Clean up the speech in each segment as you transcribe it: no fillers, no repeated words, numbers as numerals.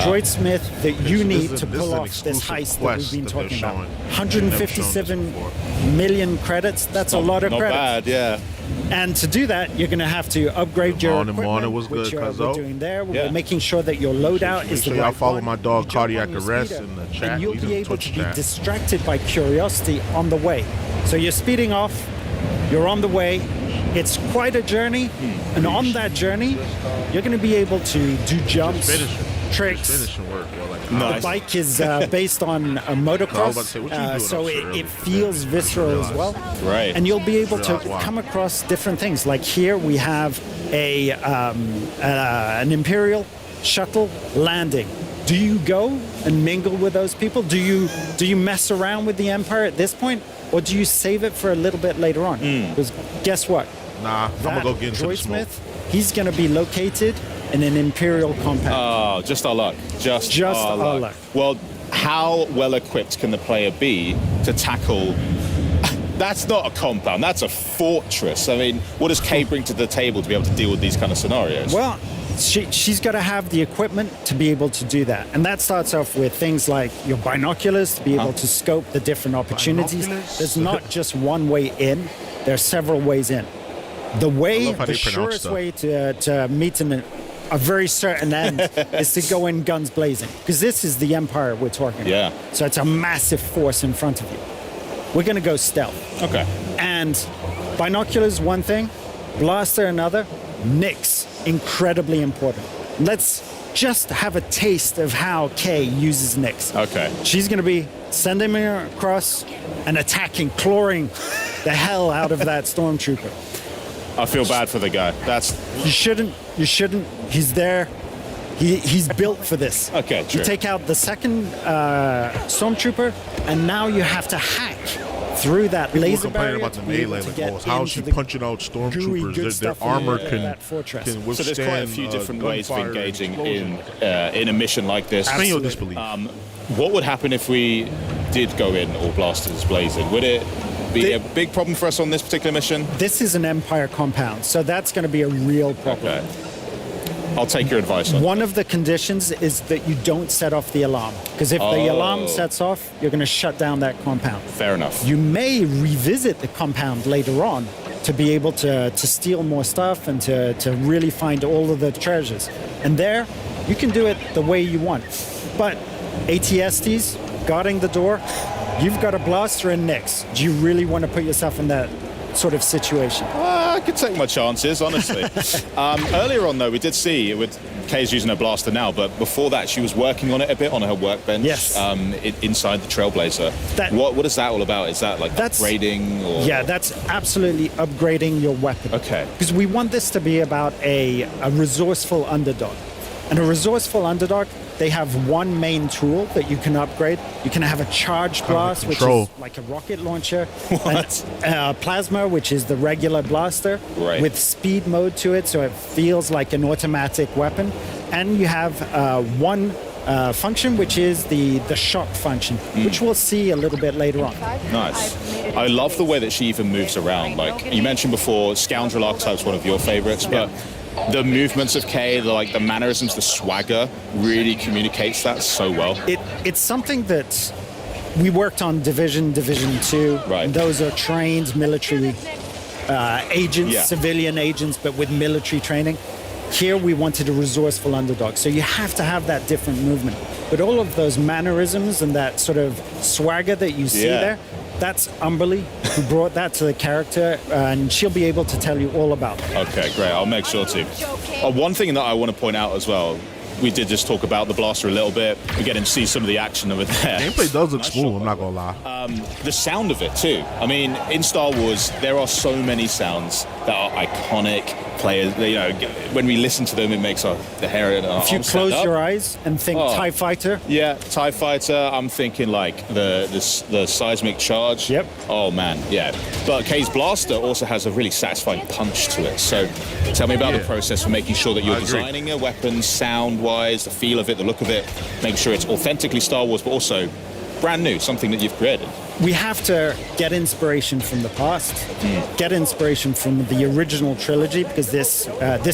droid smith that you need to pull off this heist that we've been talking about. 157 million credits. That's a lot of credits. Not bad, yeah. And to do that, you're going to have to upgrade your equipment, was good, which we're doing there. We're making sure that your loadout is the right one. Y'all follow my dog Cardiac Arrest in the chat. And you'll be able to be distracted by curiosity on the way. So you're speeding off, you're on the way. It's quite a journey, and on that journey, you're going to be able to do jumps, tricks. The bike is based on a motocross, so it feels visceral as well. Right. And you'll be able to come across different things. Like here we have an Imperial shuttle landing. Do you go and mingle with those people? Do you mess around with the Empire at this point, or do you save it for a little bit later on? Because guess what? Nah, I'm gonna go get into the smoke. Smith, he's gonna be located in an Imperial compound. Oh, just our luck. Just our luck. Well, how well equipped can the player be to tackle? That's not a compound. That's a fortress. I mean, what does Kay bring to the table to be able to deal with these kind of scenarios? Well, she's got to have the equipment to be able to do that. And that starts off with things like your binoculars to be able to scope the different opportunities. There's not just one way in. There are several ways in. The surest way to meet a very certain end is to go in guns blazing. Because this is the Empire we're talking about. Yeah. So it's a massive force in front of you. We're going to go stealth. Okay. And binoculars, one thing. Blaster, another. Nyx, incredibly important. Let's just have a taste of how Kay uses Nyx. Okay. She's going to be sending me across and attacking, clawing the hell out of that stormtrooper. I feel bad for the guy. You shouldn't. He's there. He's built for this. Okay, true. You take out the second stormtrooper, and now you have to hack through that laser barrier. About the melee balls. How is she punching out stormtroopers? Their armor can withstand. So there's quite a few different ways of engaging in a mission like this. What would happen if we did go in all blasters blazing? Would it be a big problem for us on this particular mission? This is an Empire compound, so that's going to be a real problem. Okay. I'll take your advice on One of the conditions is that you don't set off the alarm, because if the alarm sets off, you're going to shut down that compound. Fair enough. You may revisit the compound later on to be able to steal more stuff and to really find all of the treasures. And there, you can do it the way you want. But ATSTs, guarding the door, you've got a blaster in Nyx. Do you really want to put yourself in that sort of situation? I could take my chances, honestly. Earlier on, though, we did see with Kay's using her blaster now, but before that, she was working on it a bit on her workbench. Yes. Inside the Trailblazer. What is that all about? Is that like upgrading? Or? Yeah, that's absolutely upgrading your weapon. Okay. Because we want this to be about a resourceful underdog. And a resourceful underdog, they have one main tool that you can upgrade. You can have a charged blast, which is like a rocket launcher. What? And, plasma, which is the regular blaster, with speed mode to it, so it feels like an automatic weapon. And you have one function, which is the shock function, which we'll see a little bit later on. Nice. I love the way that she even moves around. Like you mentioned before, Scoundrel Archetype's one of your favorites, but the movements of Kay, the mannerisms, the swagger really communicates that so well. It's something that we worked on Division 2. Right. And those are trained military agents, civilian agents, but with military training. Here we wanted a resourceful underdog. So you have to have that different movement. But all of those mannerisms and that sort of swagger that you see there, that's Umberly, who brought that to the character, and she'll be able to tell you all about it. Okay, great. I'll make sure to. One thing that I want to point out as well, we did just talk about the blaster a little bit. We're getting to see some of the action over there. Gameplay does look smooth, I'm not going to lie. The sound of it, too. I mean, in Star Wars, there are so many sounds that are iconic. Players, when we listen to them, it makes the hair on our arms stand up. If you close your eyes and think TIE Fighter. Yeah, TIE Fighter. I'm thinking like the seismic charge. Yep. Oh, man, yeah. But Kay's blaster also has a really satisfying punch to it. So tell me about the process for making sure that you're designing a weapon sound-wise, the feel of it, the look of it, making sure it's authentically Star Wars, but also brand new, something that you've created. We have to get inspiration from the past, get inspiration from the original trilogy, because this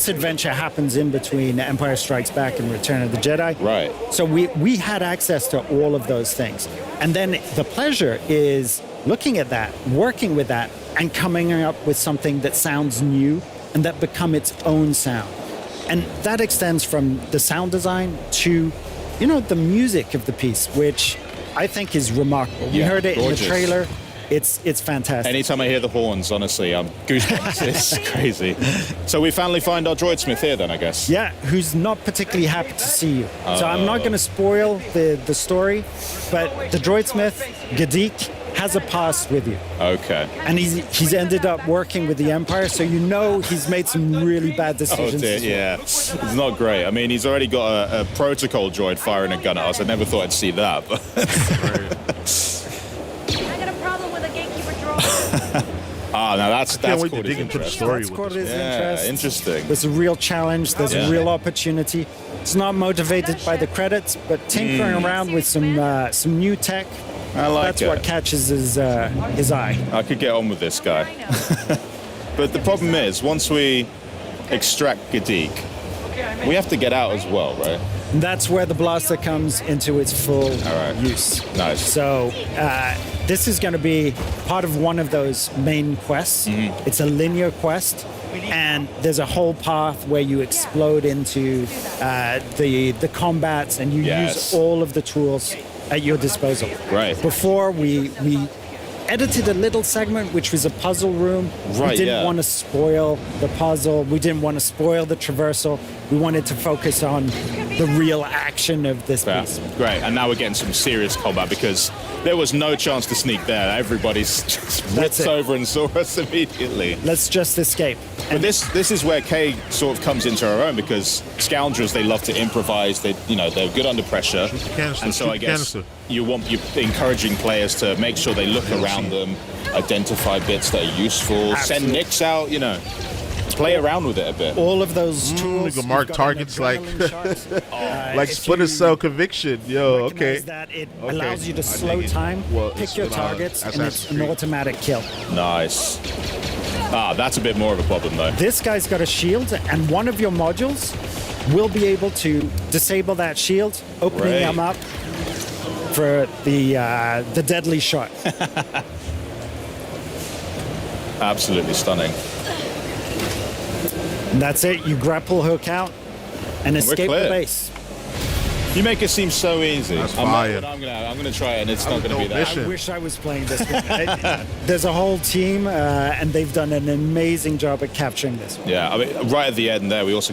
adventure happens in between Empire Strikes Back and Return of the Jedi. Right. So we had access to all of those things. And then the pleasure is looking at that, working with that, and coming up with something that sounds new and that become its own sound. And that extends from the sound design to, you know, the music of the piece, which I think is remarkable. You heard it gorgeous. In the trailer. It's fantastic. Anytime I hear the horns, honestly, I'm goosebumps. It's crazy. So we finally find our droid smith here then, I guess. Yeah, who's not particularly happy to see you. So I'm not going to spoil the story, but the droidsmith, Gadik, has a past with you. Okay. And he's ended up working with the Empire, so you know he's made some really bad decisions. Oh dear, yeah. It's not great. I mean, he's already got a protocol droid firing a gun at us. I never thought I'd see that. But I got a problem with a gatekeeper droid. now that's Can't wait to caught dig his into the interest. story That's with caught this. his Yeah, interest. interesting. There's a real challenge. There's a real opportunity. It's not motivated by the credits, but tinkering around with some new tech. I like That's it. what catches his eye. I could get on with this guy. But the problem is, once we extract Gadik, we have to get out as well, right? And that's where the blaster comes into its full use. Nice. So this is going to be part of one of those main quests. It's a linear quest, and there's a whole path where you explode into the combats, and you use all of the tools at your disposal. Right. Before we edited a little segment which was a puzzle room. Right, we didn't want to spoil the puzzle. We didn't want to spoil the traversal. We wanted to focus on the real action of this piece. Great. And now we're getting some serious combat because there was no chance to sneak there. Everybody's just rips over and saw us immediately. Let's just escape. But this is where Kay sort of comes into her own, because scoundrels, they love to improvise. They're good under pressure. And so I guess you're encouraging players to make sure they look around them, identify bits that are useful, send nicks out, play around with it a bit. All of those tools. You can mark targets like like Splinter Cell Conviction. Yo, okay. That it allows you to slow time, pick your targets, and it's an automatic kill. Nice. That's a bit more of a problem though. This guy's got a shield, and one of your modules will be able to disable that shield, opening them up for the deadly shot. Absolutely stunning. And that's it. You grapple hook out and escape the base. You make it seem so easy. That's fire. I'm gonna try it, and it's not gonna be that. I wish I was playing this one. There's a whole team, and they've done an amazing job at capturing this one. Yeah, I mean, right at the end there, we also